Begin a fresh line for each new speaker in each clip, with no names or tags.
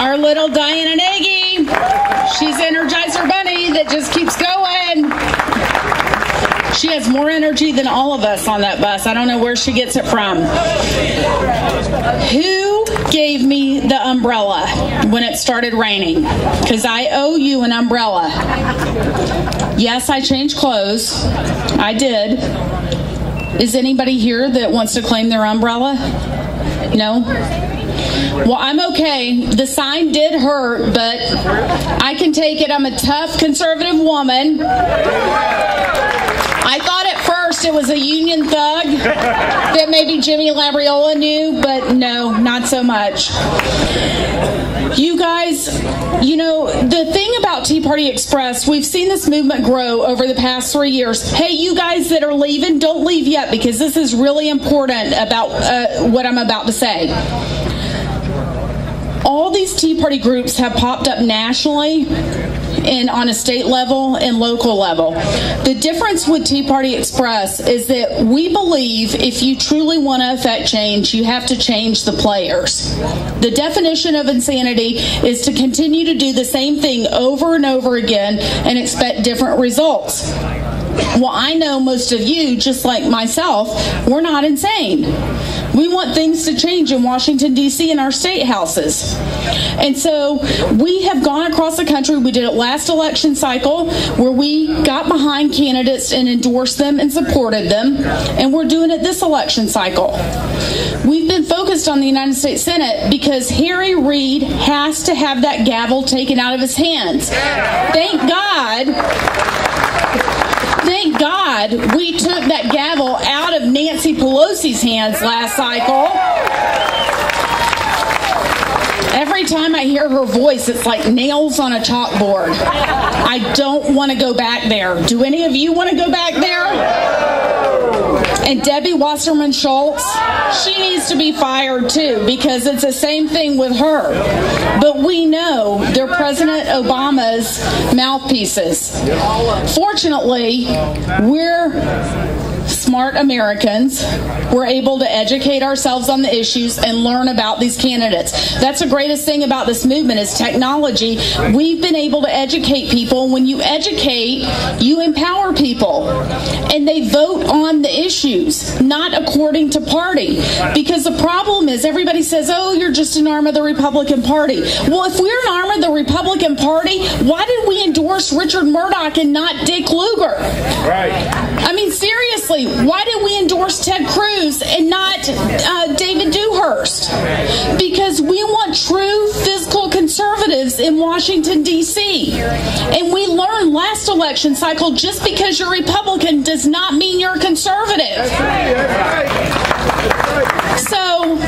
Our little Diana Nagy. She's Energizer Bunny that just keeps going. She has more energy than all of us on that bus. I don't know where she gets it from. Who gave me the umbrella when it started raining? Because I owe you an umbrella. Yes, I changed clothes. I did. Is anybody here that wants to claim their umbrella? No? Well, I'm okay. The sign did hurt, but I can take it. I'm a tough conservative woman. I thought at first it was a union thug that maybe Jimmy Labriola knew, but no, not so much. You guys, you know, the thing about Tea Party Express, we've seen this movement grow over the past 3 years. Hey, you guys that are leaving, don't leave yet, because this is really important about what I'm about to say. All these Tea Party groups have popped up nationally and on a state level and local level. The difference with Tea Party Express is that we believe if you truly want to affect change, you have to change the players. The definition of insanity is to continue to do the same thing over and over again and expect different results. Well, I know most of you, just like myself, we're not insane. We want things to change in Washington, D.C. and our state houses. And so we have gone across the country. We did it last election cycle where we got behind candidates and endorsed them and supported them. And we're doing it this election cycle. We've been focused on the United States Senate because Harry Reid has to have that gavel taken out of his hands. Thank God we took that gavel out of Nancy Pelosi's hands last cycle. Every time I hear her voice, it's like nails on a chalkboard. I don't want to go back there. Do any of you want to go back there? And Debbie Wasserman Schultz, she needs to be fired too, because it's the same thing with her. But we know they're President Obama's mouthpieces. Fortunately, we're smart Americans. We're able to educate ourselves on the issues and learn about these candidates. That's the greatest thing about this movement is technology. We've been able to educate people. When you educate, you empower people. And they vote on the issues, not according to party. Because the problem is everybody says, oh, you're just an arm of the Republican Party. Well, if we're an arm of the Republican Party, why did we endorse Richard Murdoch and not Dick Lugar? Right. I mean, seriously, why did we endorse Ted Cruz and not David Dewhurst? Because we want true fiscal conservatives in Washington, D.C. And we learned last election cycle, just because you're Republican does not mean you're conservative. So,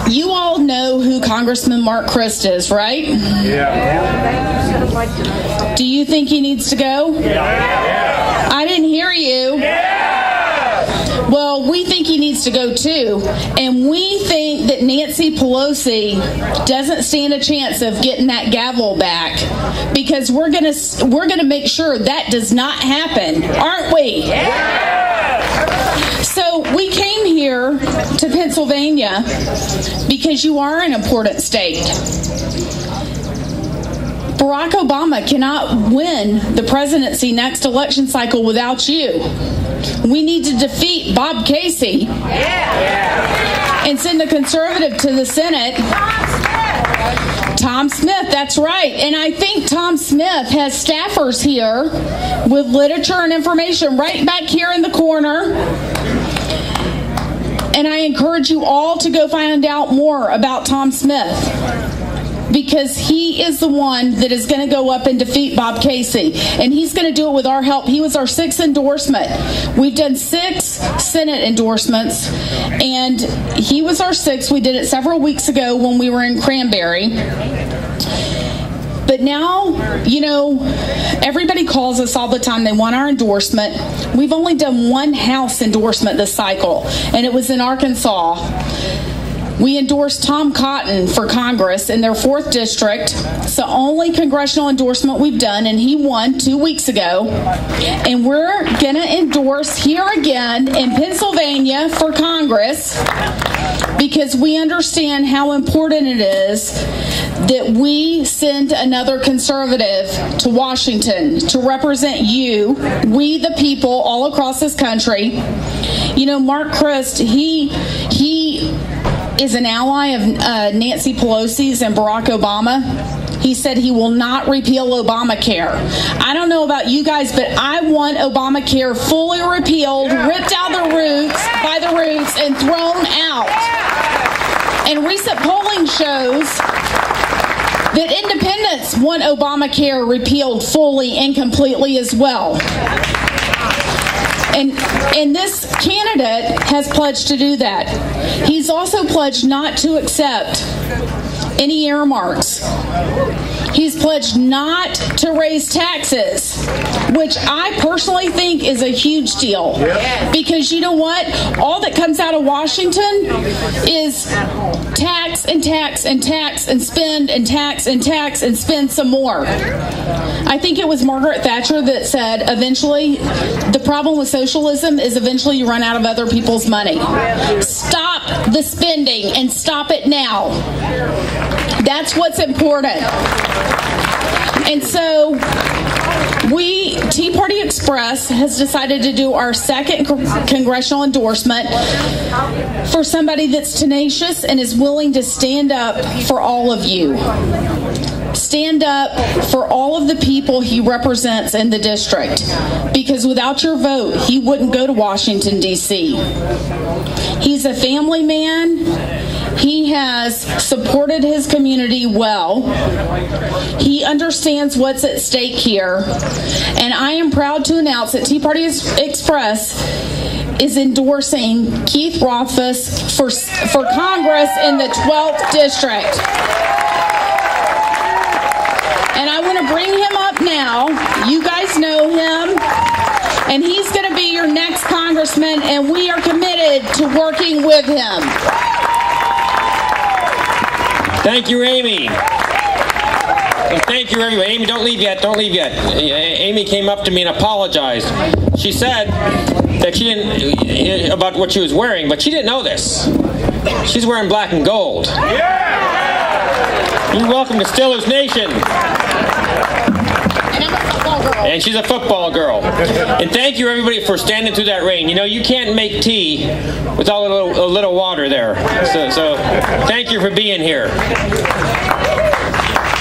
you all know who Congressman Mark Christ is, right? Yeah. Do you think he needs to go? Yeah. I didn't hear you. Yeah. Well, we think he needs to go too, and we think that Nancy Pelosi doesn't stand a chance of getting that gavel back, because we're gonna make sure that does not happen, aren't we? Yeah. So we came here to Pennsylvania because you are an important state. Barack Obama cannot win the presidency next election cycle without you. We need to defeat Bob Casey and send a conservative to the Senate. Tom Smith, that's right. And I think Tom Smith has staffers here with literature and information right back here in the corner. And I encourage you all to go find out more about Tom Smith, because he is the one that is going to go up and defeat Bob Casey. And he's going to do it with our help. He was our 6th endorsement. We've done 6 Senate endorsements, and he was our 6th. We did it several weeks ago when we were in Cranberry. But now, you know, everybody calls us all the time. They want our endorsement. We've only done 1 House endorsement this cycle, and it was in Arkansas. We endorsed Tom Cotton for Congress in their 4th district. It's the only congressional endorsement we've done, and he won 2 weeks ago. And we're going to endorse here again in Pennsylvania for Congress, because we understand how important it is that we send another conservative to Washington to represent you, we the people all across this country. You know, Mark Christ, he is an ally of Nancy Pelosi's and Barack Obama. He said he will not repeal Obamacare. I don't know about you guys, but I want Obamacare fully repealed, ripped out by the roots, and thrown out. And recent polling shows that independents want Obamacare repealed fully and completely as well. And this candidate has pledged to do that. He's also pledged not to accept any earmarks. He's pledged not to raise taxes, which I personally think is a huge deal. Because you know what? All that comes out of Washington is tax and tax and tax and spend and tax and tax and spend some more. I think it was Margaret Thatcher that said eventually the problem with socialism is eventually you run out of other people's money. Stop the spending and stop it now. That's what's important. And so we, Tea Party Express, has decided to do our second congressional endorsement for somebody that's tenacious and is willing to stand up for all of you. Stand up for all of the people he represents in the district. Because without your vote, he wouldn't go to Washington, D.C. He's a family man. He has supported his community well. He understands what's at stake here. And I am proud to announce that Tea Party Express is endorsing Keith Rothfus for Congress in the 12th District. And I want to bring him up now. You guys know him. And he's going to be your next congressman, and we are committed to working with him.
Thank you, Amy. And thank you, everybody. Amy, don't leave yet. Don't leave yet. Amy came up to me and apologized. She said that she didn't, about what she was wearing, but she didn't know this. She's wearing black and gold. You're welcome to Steelers Nation. And she's a football girl. And thank you, everybody, for standing through that rain. You know, you can't make tea without a little water there. So thank you for being here.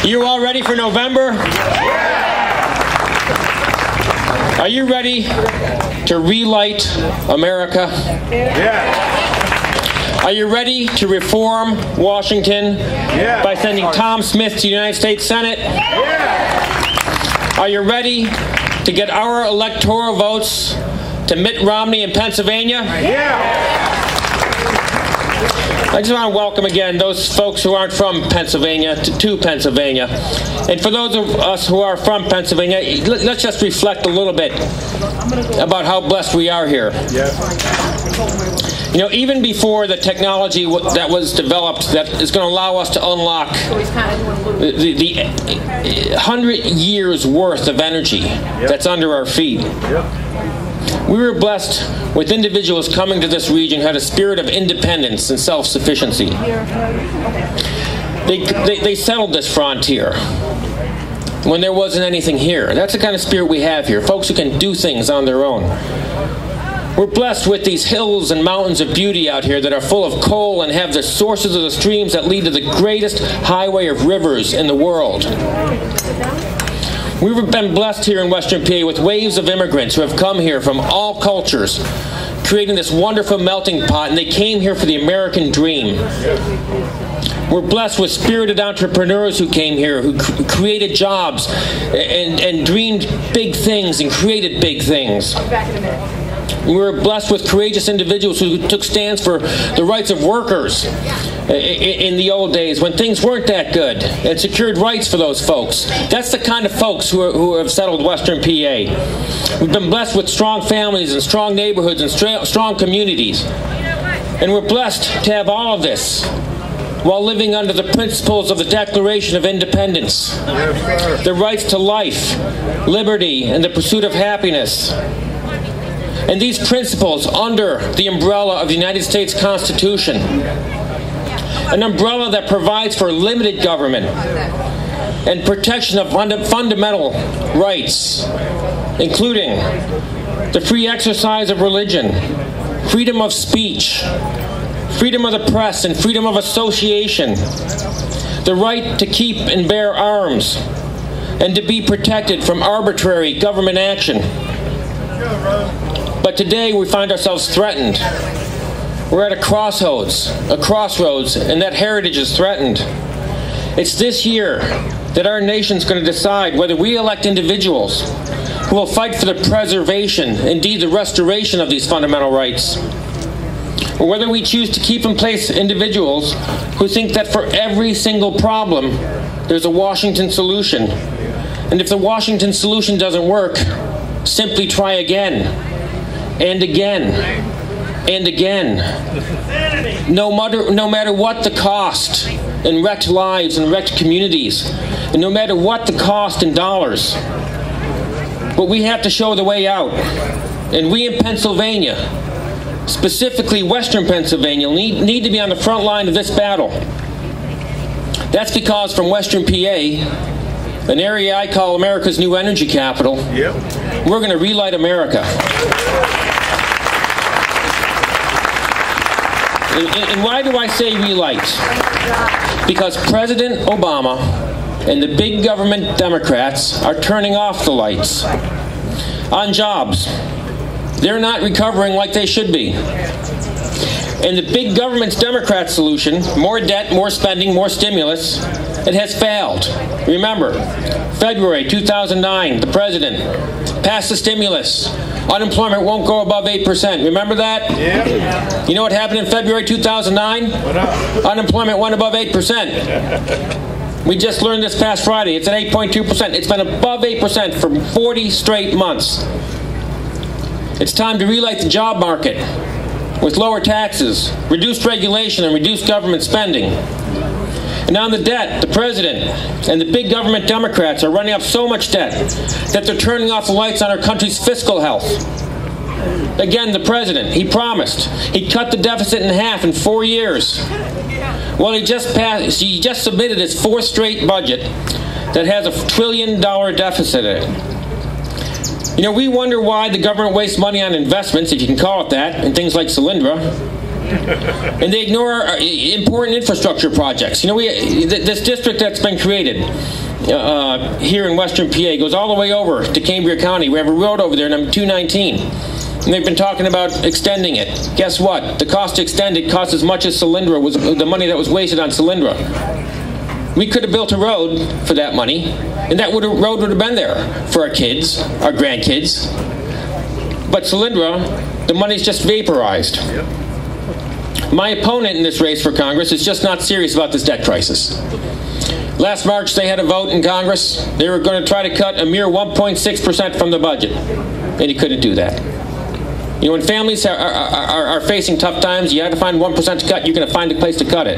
You all ready for November? Are you ready to relight America? Are you ready to reform Washington by sending Tom Smith to the United States Senate? Are you ready to get our electoral votes to Mitt Romney in Pennsylvania? I just want to welcome again those folks who aren't from Pennsylvania to Pennsylvania. And for those of us who are from Pennsylvania, let's just reflect a little bit about how blessed we are here. You know, even before the technology that was developed that is going to allow us to unlock the 100 years worth of energy that's under our feet, we were blessed with individuals coming to this region who had a spirit of independence and self-sufficiency. They settled this frontier when there wasn't anything here. That's the kind of spirit we have here, folks who can do things on their own. We're blessed with these hills and mountains of beauty out here that are full of coal and have the sources of the streams that lead to the greatest highway of rivers in the world. We've been blessed here in Western PA with waves of immigrants who have come here from all cultures, creating this wonderful melting pot, and they came here for the American dream. We're blessed with spirited entrepreneurs who came here, who created jobs and dreamed big things and created big things. We were blessed with courageous individuals who took stands for the rights of workers in the old days when things weren't that good and secured rights for those folks. That's the kind of folks who have settled Western PA. We've been blessed with strong families and strong neighborhoods and strong communities. And we're blessed to have all of this while living under the principles of the Declaration of Independence, the rights to life, liberty, and the pursuit of happiness. And these principles under the umbrella of the United States Constitution an umbrella that provides for limited government and protection of fundamental rights, including the free exercise of religion, freedom of speech, freedom of the press, and freedom of association, the right to keep and bear arms, and to be protected from arbitrary government action. But today we find ourselves threatened. We're at a crossroads, and that heritage is threatened. It's this year that our nation's going to decide whether we elect individuals who will fight for the preservation, indeed the restoration of these fundamental rights, or whether we choose to keep in place individuals who think that for every single problem, there's a Washington solution. And if the Washington solution doesn't work, simply try again, and again, and again. No matter what the cost in wrecked lives and wrecked communities, and no matter what the cost in dollars. But we have to show the way out. And we in Pennsylvania, specifically Western Pennsylvania, need to be on the front line of this battle. That's because from Western PA, an area I call America's new energy capital, we're going to relight America. And why do I say relight? Because President Obama and the big government Democrats are turning off the lights on jobs. They're not recovering like they should be. And the big government's Democrat solution, more debt, more spending, more stimulus, it has failed. Remember, February 2009, the president passed the stimulus. Unemployment won't go above 8%. Remember that? Yeah. You know what happened in February 2009? Unemployment went above 8%. We just learned this past Friday. It's at 8.2%. It's been above 8% for 40 straight months. It's time to relight the job market with lower taxes, reduced regulation, and reduced government spending. And on the debt, the president and the big government Democrats are running up so much debt that they're turning off the lights on our country's fiscal health. Again, the president, he promised he'd cut the deficit in half in 4 years. Well, he just submitted his fourth straight budget that has $1 trillion deficit in it. You know, we wonder why the government wastes money on investments, if you can call it that, in things like Solyndra. And they ignore important infrastructure projects. You know, this district that's been created here in Western PA goes all the way over to Cambria County. We have a road over there, number 219. And they've been talking about extending it. Guess what? The cost to extend it costs as much as Solyndra was the money that was wasted on Solyndra. We could have built a road for that money, and that road would have been there for our kids, our grandkids. But Solyndra, the money's just vaporized. My opponent in this race for Congress is just not serious about this debt crisis. Last March, they had a vote in Congress. They were going to try to cut a mere 1.6% from the budget, and he couldn't do that. You know, when families are facing tough times, you have to find 1% to cut. You're going to find a place to cut it.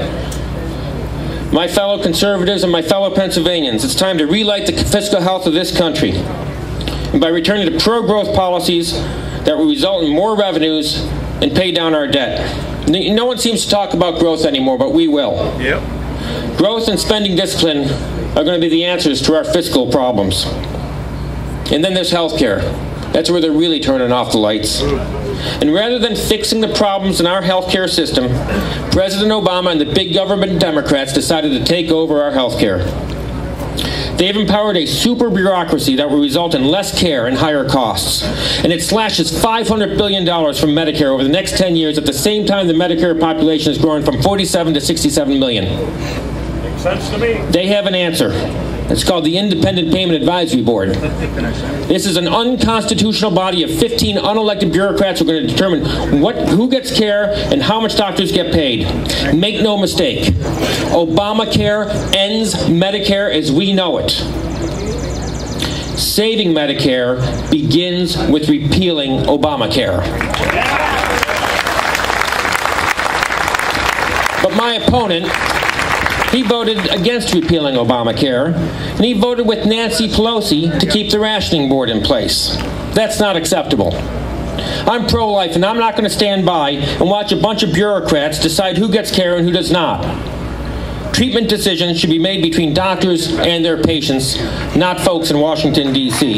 My fellow conservatives and my fellow Pennsylvanians, it's time to relight the fiscal health of this country. And by returning to pro-growth policies that will result in more revenues and pay down our debt. No one seems to talk about growth anymore, but we will. Yep. Growth and spending discipline are going to be the answers to our fiscal problems. And then there's health care. That's where they're really turning off the lights. And rather than fixing the problems in our health care system, President Obama and the big government Democrats decided to take over our health care. They've empowered a super-bureaucracy that will result in less care and higher costs. And it slashes $500 billion from Medicare over the next 10 years at the same time the Medicare population is growing from 47 to 67 million. Makes sense to me. They have an answer. It's called the Independent Payment Advisory Board. This is an unconstitutional body of 15 unelected bureaucrats who are going to determine who gets care and how much doctors get paid. Make no mistake, Obamacare ends Medicare as we know it. Saving Medicare begins with repealing Obamacare. But my opponent, he voted against repealing Obamacare, and he voted with Nancy Pelosi to keep the rationing board in place. That's not acceptable. I'm pro-life, and I'm not going to stand by and watch a bunch of bureaucrats decide who gets care and who does not. treatment decisions should be made between doctors and their patients, not folks in Washington, D.C.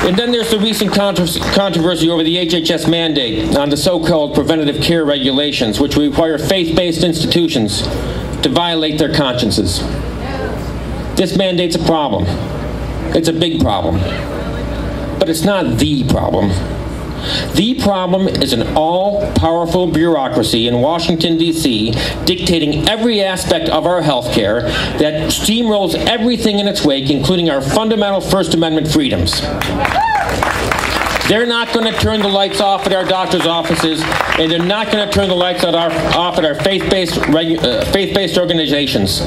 And then there's the recent controversy over the HHS mandate on the so-called preventative care regulations, which require faith-based institutions to violate their consciences. This mandate's a problem. It's a big problem. But it's not the problem. The problem is an all-powerful bureaucracy in Washington, D.C., dictating every aspect of our health care that steamrolls everything in its wake, including our fundamental First Amendment freedoms. They're not going to turn the lights off at our doctors' offices, and they're not going to turn the lights off at our faith-based organizations.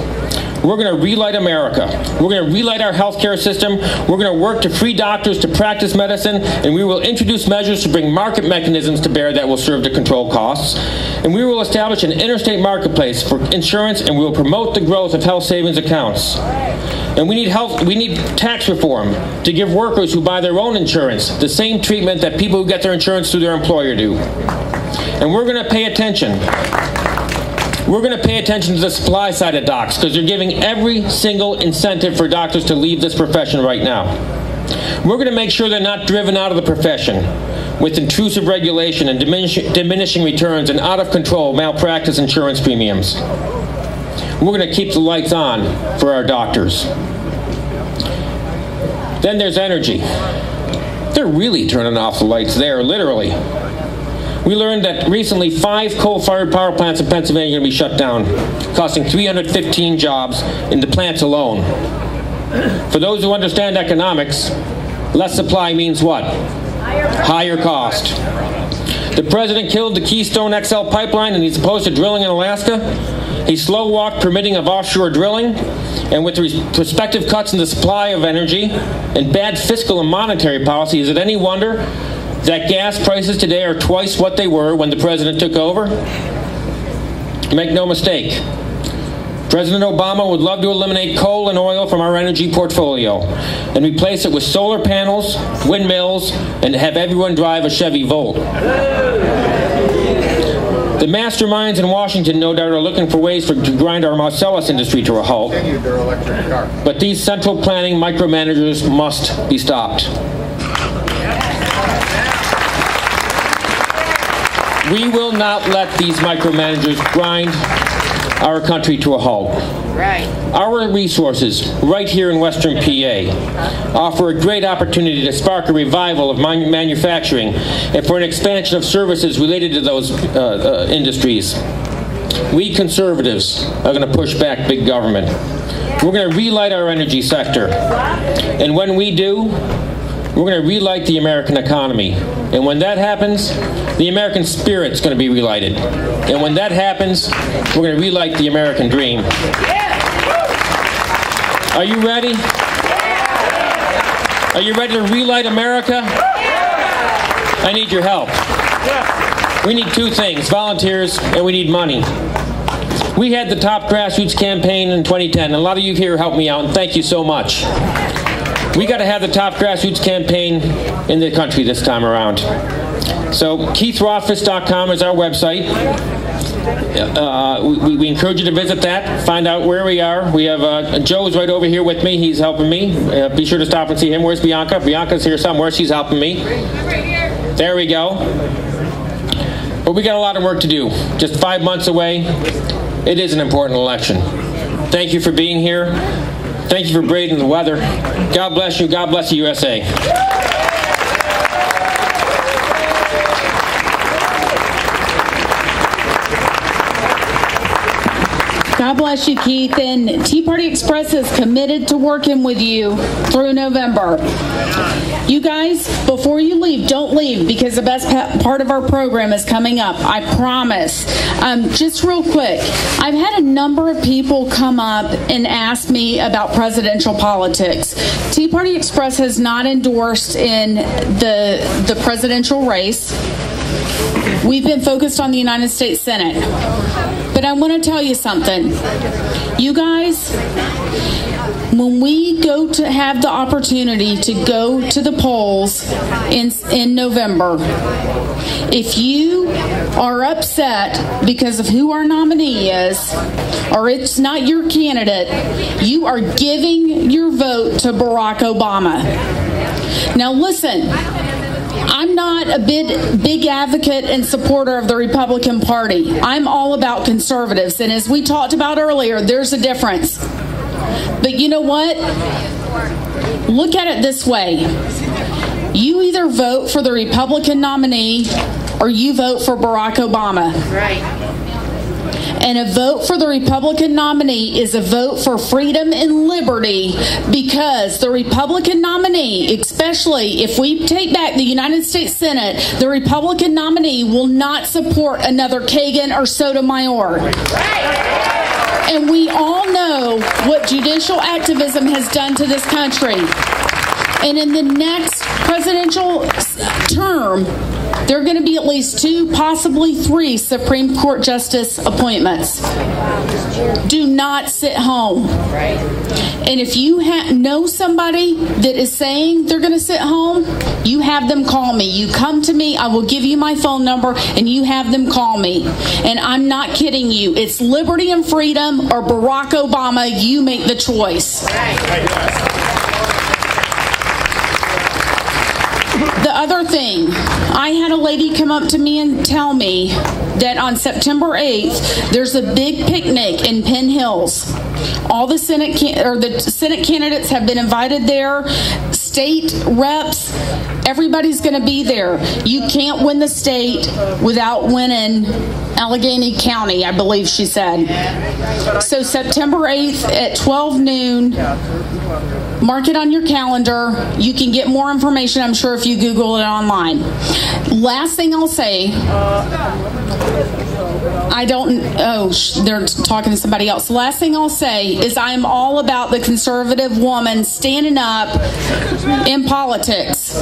We're going to relight America. We're going to relight our healthcare system. We're going to work to free doctors to practice medicine, and we will introduce measures to bring market mechanisms to bear that will serve to control costs. And we will establish an interstate marketplace for insurance, and we will promote the growth of health savings accounts. And we need tax reform to give workers who buy their own insurance the same treatment that people who get their insurance through their employer do. And we're going to pay attention. We're going to pay attention to the supply side of docs, because they're giving every single incentive for doctors to leave this profession right now. We're going to make sure they're not driven out of the profession with intrusive regulation and diminishing returns and out-of-control malpractice insurance premiums. We're going to keep the lights on for our doctors. Then there's energy. They're really turning off the lights there, literally. We learned that recently 5 coal-fired power plants in Pennsylvania are going to be shut down, costing 315 jobs in the plants alone. For those who understand economics, less supply means what? Higher cost. The president killed the Keystone XL pipeline, and he's opposed to drilling in Alaska. He slow-walked permitting of offshore drilling, and with the prospective cuts in the supply of energy and bad fiscal and monetary policy, is it any wonder that gas prices today are twice what they were when the president took over? Make no mistake, President Obama would love to eliminate coal and oil from our energy portfolio and replace it with solar panels, windmills, and have everyone drive a Chevy Volt. The masterminds in Washington, no doubt, are looking for ways to grind our Marcellus industry to a halt. But these central planning micromanagers must be stopped. We will not let these micromanagers grind our country to a halt. Right. Our resources, right here in Western PA, offer a great opportunity to spark a revival of manufacturing and for an expansion of services related to those industries. We conservatives are going to push back big government. We're going to relight our energy sector. And when we do, we're going to relight the American economy. And when that happens, the American spirit's going to be relighted. And when that happens, we're going to relight the American dream. Are you ready? Are you ready to relight America? I need your help. We need 2 things, volunteers, and we need money. We had the top grassroots campaign in 2010, and a lot of you here helped me out, and thank you so much. We got to have the top grassroots campaign in the country this time around. So KeithRothfus.com is our website. We encourage you to visit that, find out where we are. We have Joe's right over here with me. He's helping me. Be sure to stop and see him. Where's Bianca? Bianca's here somewhere. She's helping me. Right here. There we go. But we got a lot of work to do. Just 5 months away. It is an important election. Thank you for being here. Thank you for braving the weather. God bless you. God bless the USA.
God bless you, Keith. And Tea Party Express is committed to working with you through November. You guys, before you leave, don't leave, because the best part of our program is coming up. I promise. Just real quick, I've had a number of people come up and ask me about presidential politics. Tea Party Express has not endorsed in the presidential race. We've been focused on the United States Senate. But I want to tell you something. You guys, when we go to have the opportunity to go to the polls in November, if you are upset because of who our nominee is, or it's not your candidate, you are giving your vote to Barack Obama. Now listen, I'm not a big advocate and supporter of the Republican Party. I'm all about conservatives, and as we talked about earlier, there's a difference. But you know what? Look at it this way. You either vote for the Republican nominee or you vote for Barack Obama. Right. And a vote for the Republican nominee is a vote for freedom and liberty, because the Republican nominee, especially if we take back the United States Senate, the Republican nominee will not support another Kagan or Sotomayor. Right. And we all know what judicial activism has done to this country. And in the next presidential term, there are going to be at least 2, possibly 3 Supreme Court justice appointments. Do not sit home. And if you know somebody that is saying they're going to sit home, you have them call me. You come to me, I will give you my phone number, and you have them call me. And I'm not kidding you. It's liberty and freedom or Barack Obama. You make the choice. The other thing, I had a lady come up to me and tell me that on September 8th, there's a big picnic in Penn Hills. All the Senate candidates have been invited there. State reps, everybody's going to be there. You can't win the state without winning Allegheny County, I believe she said. So September 8th at 12 noon, mark it on your calendar. You can get more information, I'm sure, if you Google it online. Last thing I'll say, they're talking to somebody else. Last thing I'll say is I'm all about the conservative woman standing up in politics.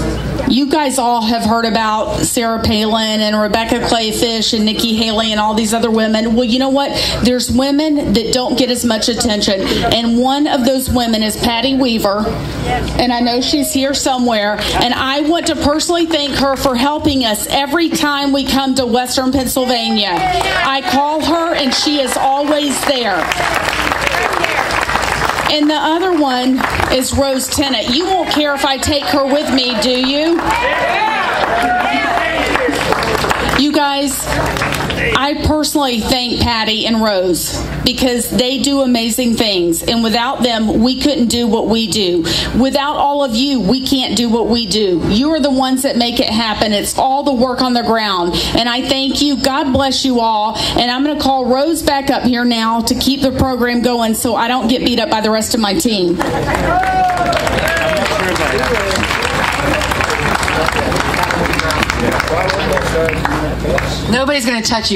You guys all have heard about Sarah Palin and Rebecca Clayfish and Nikki Haley and all these other women. Well, you know what? There's women that don't get as much attention, and one of those women is Patty Weaver, and I know she's here somewhere, and I want to personally thank her for helping us every time we come to Western Pennsylvania. I call her, and she is always there. And the other one is Rose Tennant. You won't care if I take her with me, do you? You guys, I personally thank Patty and Rose because they do amazing things. And without them, we couldn't do what we do. Without all of you, we can't do what we do. You are the ones that make it happen. It's all the work on the ground. And I thank you. God bless you all. And I'm going to call Rose back up here now to keep the program going so I don't get beat up by the rest of my team.
Nobody's going to touch you.